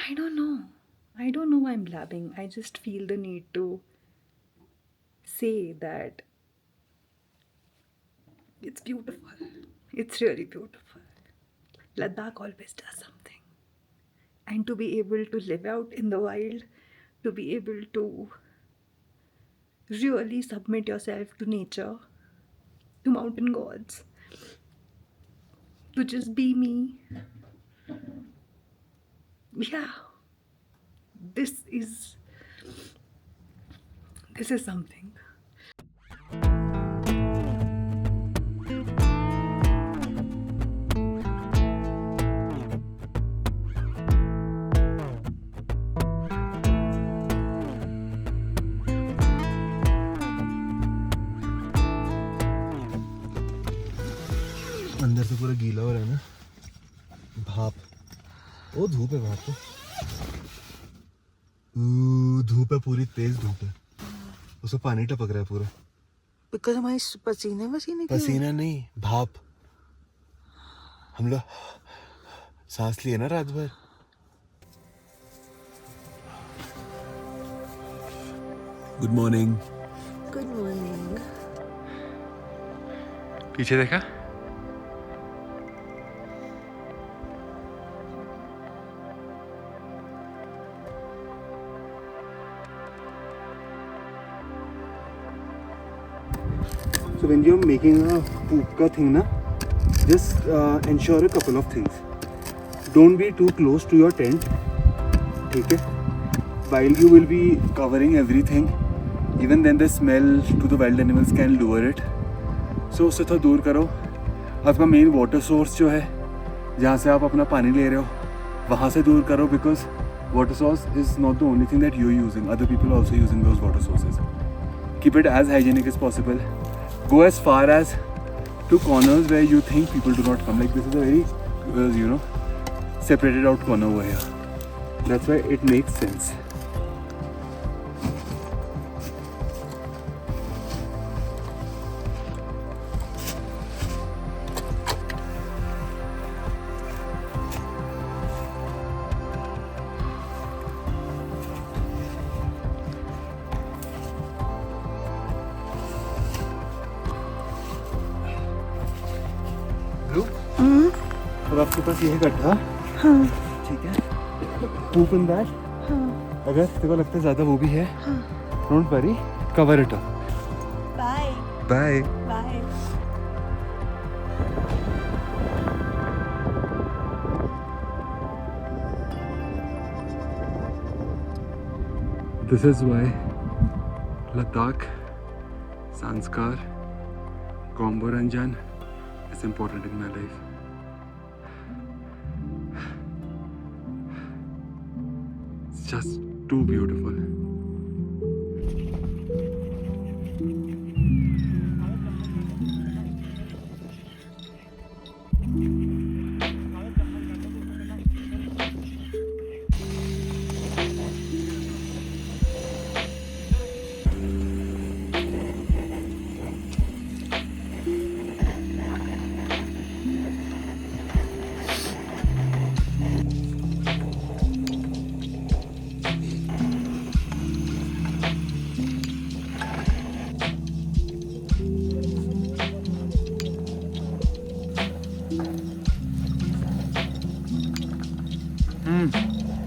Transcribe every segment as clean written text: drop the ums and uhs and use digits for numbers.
I don't know. I don't know why I'm blabbing. I just feel the need to say that it's beautiful. It's really beautiful. Ladakh always does something. And to be able to live out in the wild, to be able to really submit yourself to nature, to mountain gods, to just be me. Yeah, this is something. अंदर से पूरा गीला हो रहा है ना, भाप। ओ धूप है बाहर तो, धूप है, पूरी तेज धूप है, उसमें पानी टपक रहा है पूरा। बिकॉज हमारी पसीने वसीने क्यों? पसीना नहीं, भाप। हम लोग सांस लिए ना रात भर। Good morning. Good morning. पीछे देखा? So when you're making a poop ka thing na, just ensure a couple of things. Don't be too close to your tent, ठीक है? While you will be covering everything, even then the smell to the wild animals can lure it. So उससे थोड़ा दूर करो। आपका main water source जो है, जहाँ से आप अपना पानी ले रहे हो, वहाँ से दूर करो, because water source is not the only thing that you're using. Other people are also using those water sources. Keep it as hygienic as possible. Go as far as to corners where you think people do not come. Like this is a very, separated out corner over here. That's why it makes sense. और आपके पास ये है गड्ढा, हाँ ठीक है? Poop in that. हाँ अगर तेरे को लगता है ज़्यादा वो भी है, don't worry, cover it up. Bye Bye. Bye. This is why Ladakh, Sanskar, Gomboranjan is important in my life. It's just too beautiful.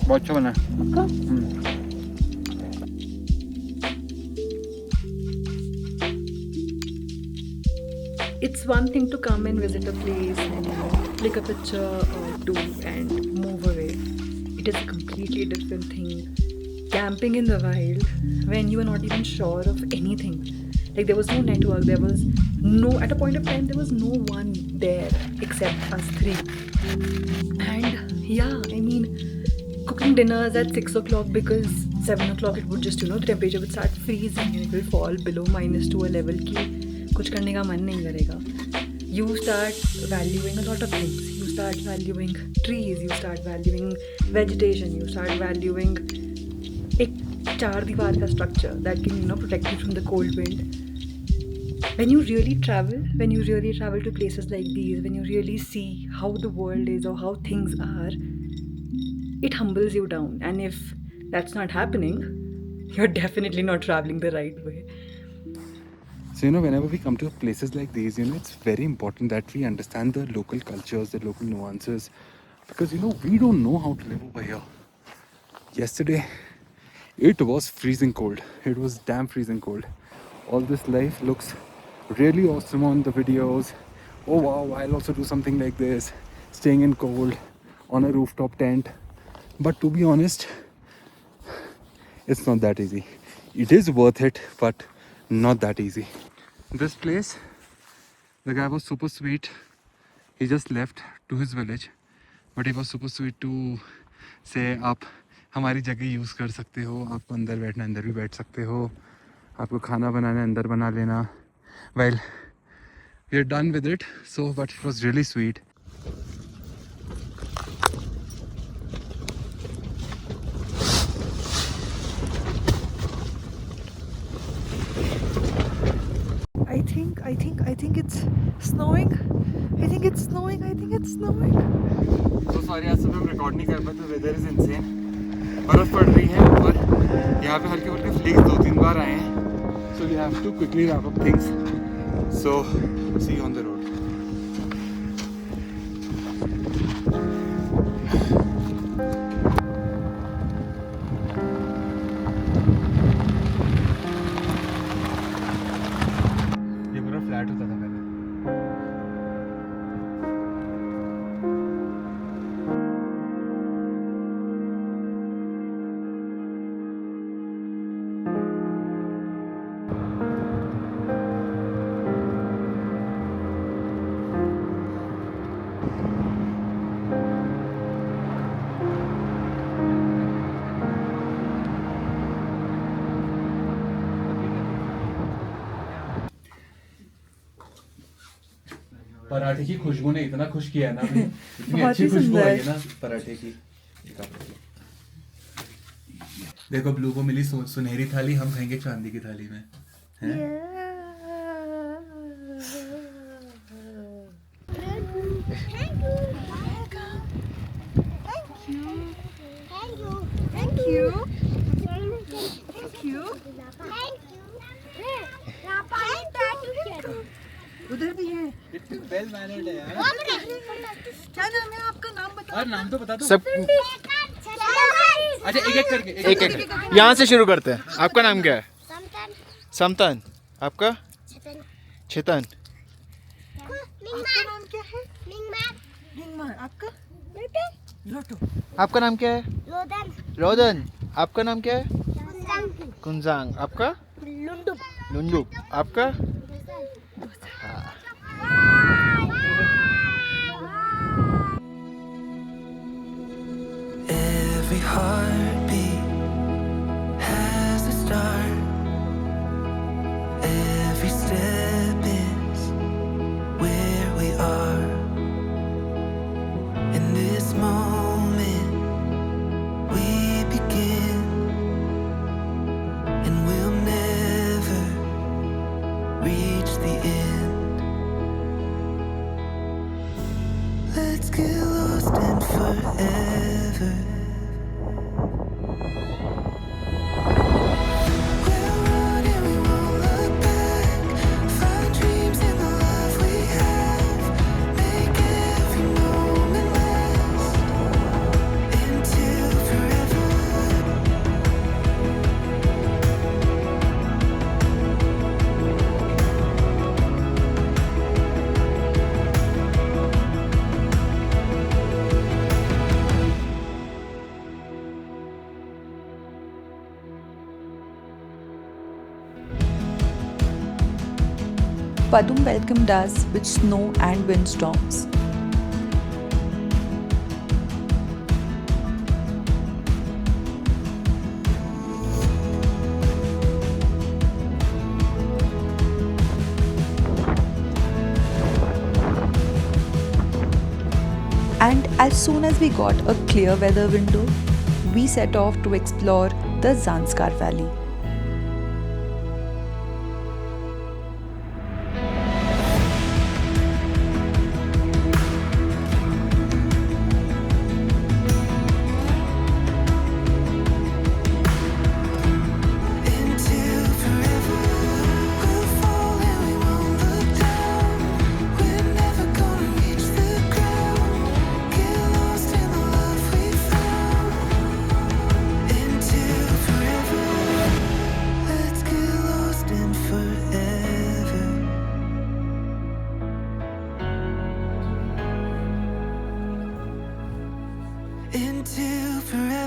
बहुत अच्छा बना है। It's one thing to come and visit a place and click a picture or two and move away. It is a completely different thing. Camping in the wild when you are not even sure of anything. Like there was no network, there was no, at a point of time, there was no one there except us three. And yeah, I mean, cooking dinners at 6 o'clock because 7 o'clock it would just, the temperature would start freezing and it will fall below -2 a level ki कुछ करने का मन नहीं करेगा. You start valuing a lot of things. You start valuing trees, you start valuing vegetation, you start valuing एक चार दीवार का structure that can protect you from the cold wind. When you really travel to places like these, when you really see how the world is or how things are, it humbles you down. And if that's not happening, you're definitely not traveling the right way. So, whenever we come to places like these, it's very important that we understand the local cultures, the local nuances, because, we don't know how to live over here. Yesterday, it was freezing cold. It was damn freezing cold. All this life looks really awesome on the videos. Oh wow, I'll also do something like this, staying in cold on a rooftop tent. But to be honest, it's not that easy. It is worth it, but not that easy. This place, the guy was super sweet. He just left to his village, but he was super sweet to say, आप हमारी जगह use कर सकते हो, आपको अंदर बैठना अंदर भी बैठ सकते हो, आपको खाना बनाना अंदर बना लेना. Well, we are done with it, so but it was really sweet. I think it's snowing. I think it's snowing. So sorry, आज सुबह हम रिकॉर्ड नहीं कर पाते. Weather is insane. बर्फ पड़ रही है ऊपर. यहाँ पे हल्के फुल्के फ्लेक्स 2-3 बार आए हैं. So we have to quickly wrap up things. So see you on the road. ये पूरा फ्लैट होता था पहले. पराठे की खुशबू ने इतना खुश किया ना हमें. इतनी अच्छी खुशबू आई है ना पराठे की. देखो ब्लू को मिली सुनहरी थाली, हम खाएंगे चांदी की थाली में. उधर भी है. वेल मैनर्ड है यार. क्या नाम है आपका? नाम बताओ. और नाम तो बता दो. सब अच्छा एक करके. एक यहाँ से शुरू करते हैं. आपका नाम क्या है? समतन. आपका? चेतन. आपका नाम क्या है? रिंगमान. आपका? लोटो. आपका नाम क्या है? रोदन. आपका नाम क्या है? कुंजांग. आपका? लुंडू. आपका? Every heartbeat has a start. Every step is where we are. In this moment we begin, and we'll never reach the end. Let's get lost in forever. We'll run and we won't look back. Find dreams in the love we have. Make every moment last until forever. Padum welcomed us with snow and windstorms. And as soon as we got a clear weather window, we set off to explore the Zanskar Valley.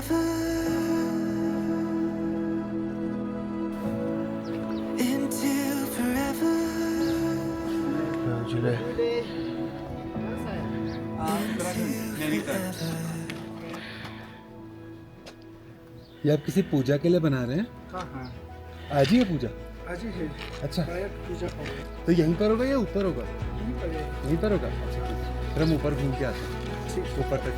forever. Into forever. ये आप किसी पूजा के लिए बना रहे हैं? हाँ आज ही है पूजा? आज ही है अच्छा, शायद पूजा होगा तो यहीं पर होगा या ऊपर होगा? यहीं पर है। यहीं पर होगा। अच्छा, ठीक है। फिर हम ऊपर घूम के आते हैं, ऊपर तक।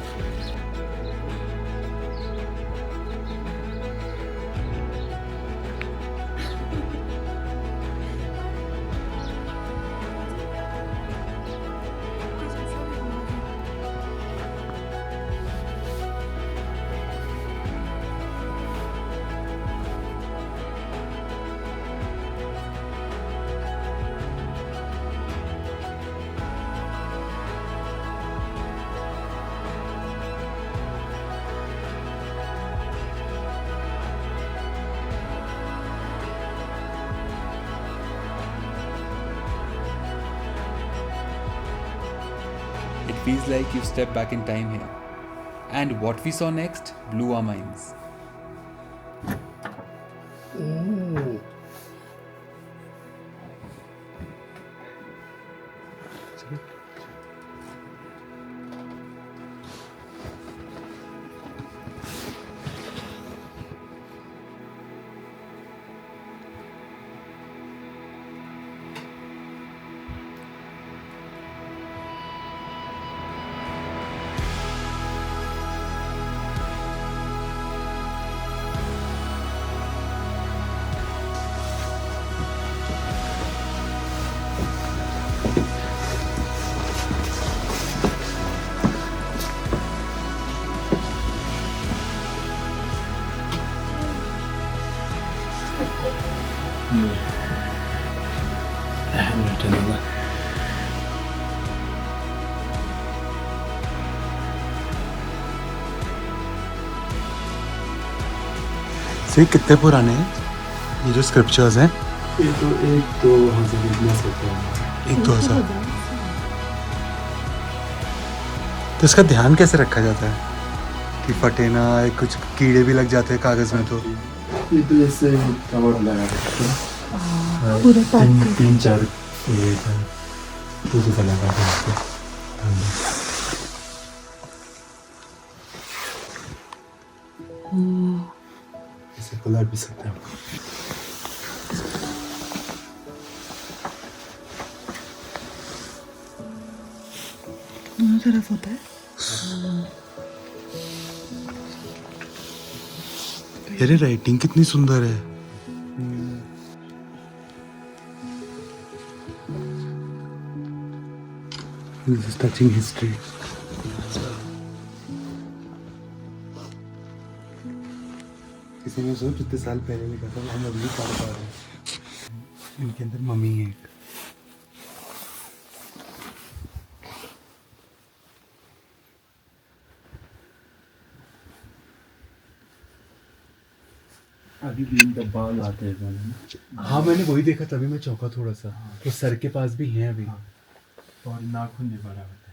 It feels like you step back in time here. And what we saw next blew our minds. सही कितने पुराने हैं ये जो स्क्रिप्चर्स हैं? एक दो हजार इतना सकता है। 1-2 हज़ार। तो इसका ध्यान कैसे रखा जाता है कि फटे ना, कुछ कीड़े भी लग जाते हैं कागज में तो? ये तो ऐसे कवर लगा सकते हैं। तीन चार ये तो लगा सकते हैं। ऐसे कलर भी सकते हैं। दोनों तरफ होता है। अरे राइटिंग कितनी सुंदर है। This is touching history. किसी ने सोच कितने साल पहले लिखा था, हम अभी पढ़ पा रहे हैं। इनके अंदर मम्मी है एक। अभी भी इनका बाल आते हैं। हाँ मैंने वही देखा, तभी मैं चौंका थोड़ा सा। तो सर के पास भी हैं अभी। और नाखून भी बड़ा होता है।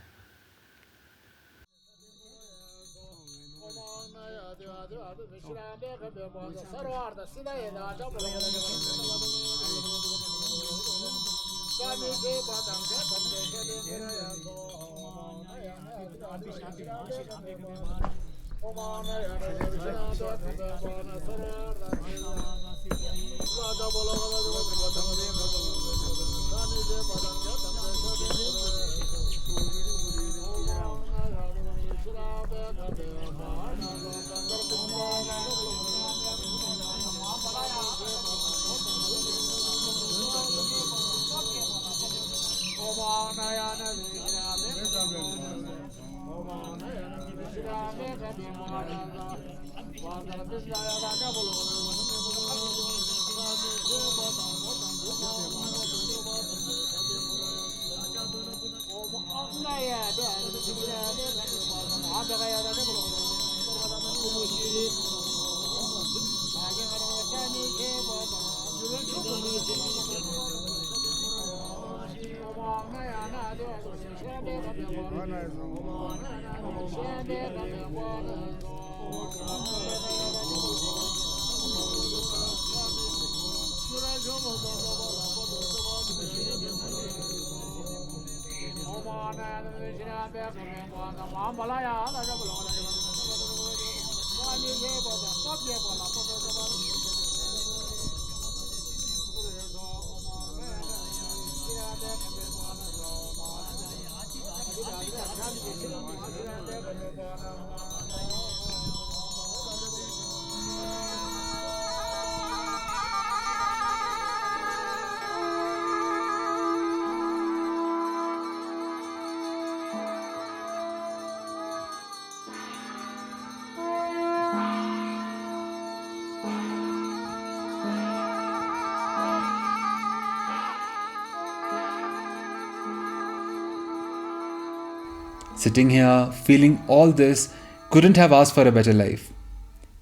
Sitting here, feeling all this, couldn't have asked for a better life.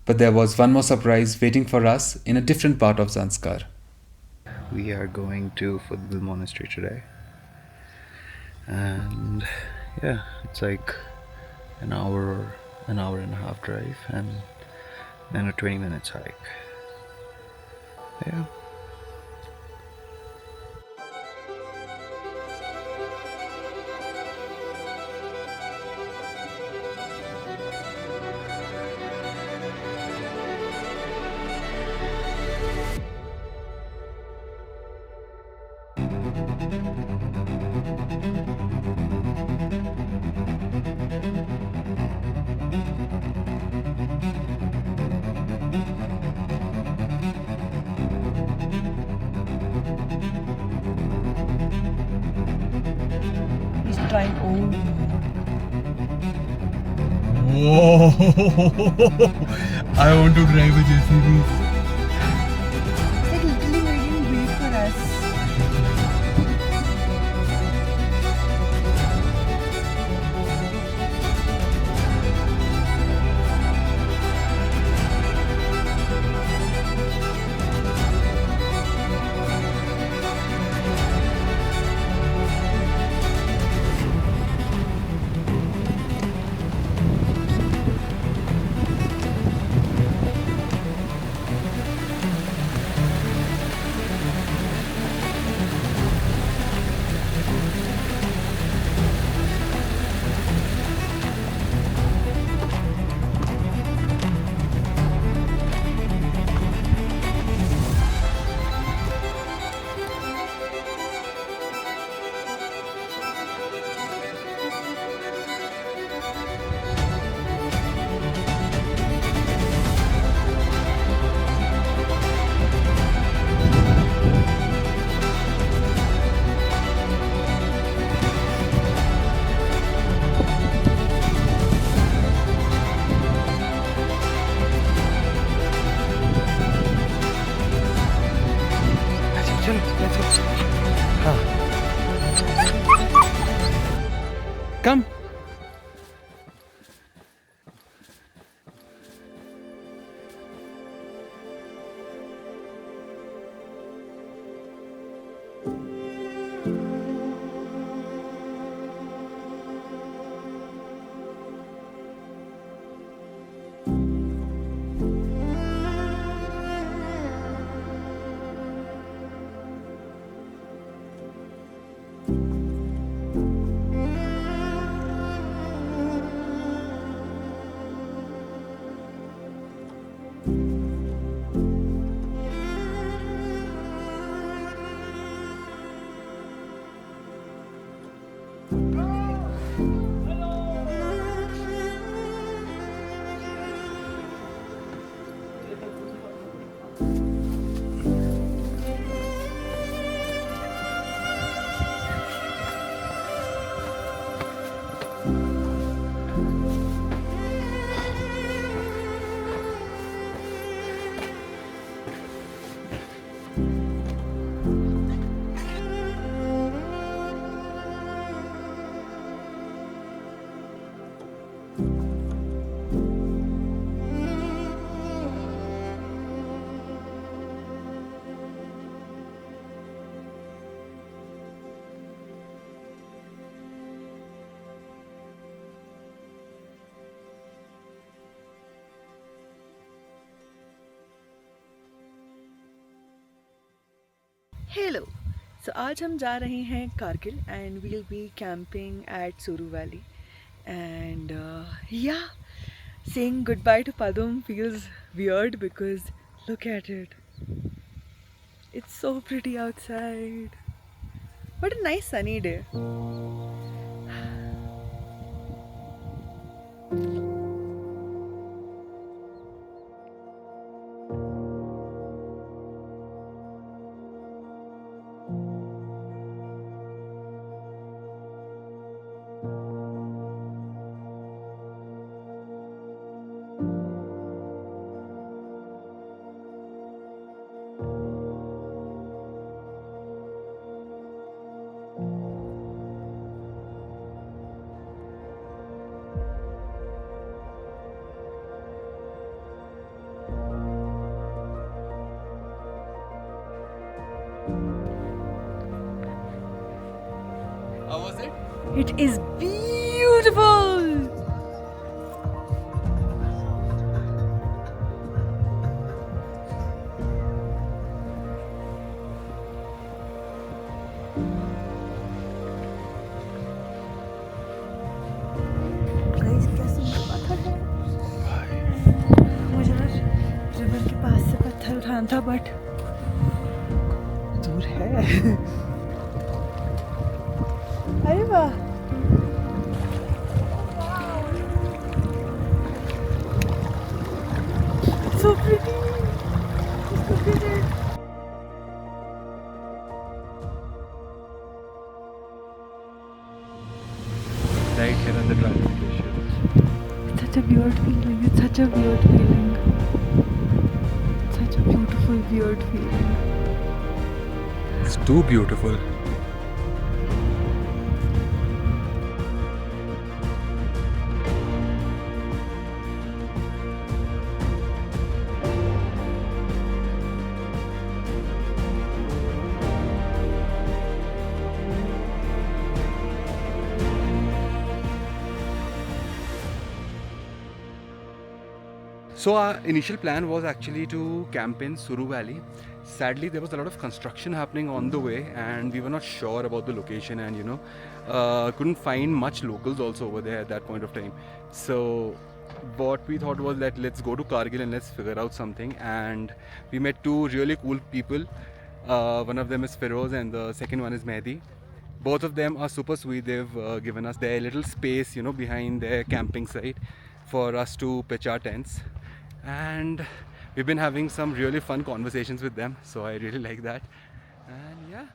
But there was one more surprise waiting for us in a different part of Zanskar. We are going to Football Monastery today, and yeah, it's like an hour and a half drive, and then a 20 minutes hike. Yeah. He's trying. Oh, I want to drive a JCB. It's like literally waiting wait for us. Come. Hello so आज हम जा रहे हैं Kargil and will be camping at Suru valley and yeah saying goodbye to Padum feels weird because look at it. It's so pretty outside. What a nice sunny day. How was it? It is beautiful. Guys, क्या सुंदर पत्थर है। मुझे बस river के पास से पत्थर उठाना था बट दूर है। अरे वाह so pretty. Look at it. Right here on the clarification. It's such a weird feeling. It's such a weird feeling. Such a beautiful weird feeling. It's too beautiful. So our initial plan was actually to camp in Suru Valley. Sadly, there was a lot of construction happening on the way, and we were not sure about the location, and couldn't find much locals also over there at that point of time. So what we thought was that let's go to Kargil and let's figure out something. And we met two really cool people. One of them is Feroz and the second one is Mehdi. Both of them are super sweet. They've given us their little space, behind their camping site for us to pitch our tents. And we've been having some really fun conversations with them, so I really like that. And yeah.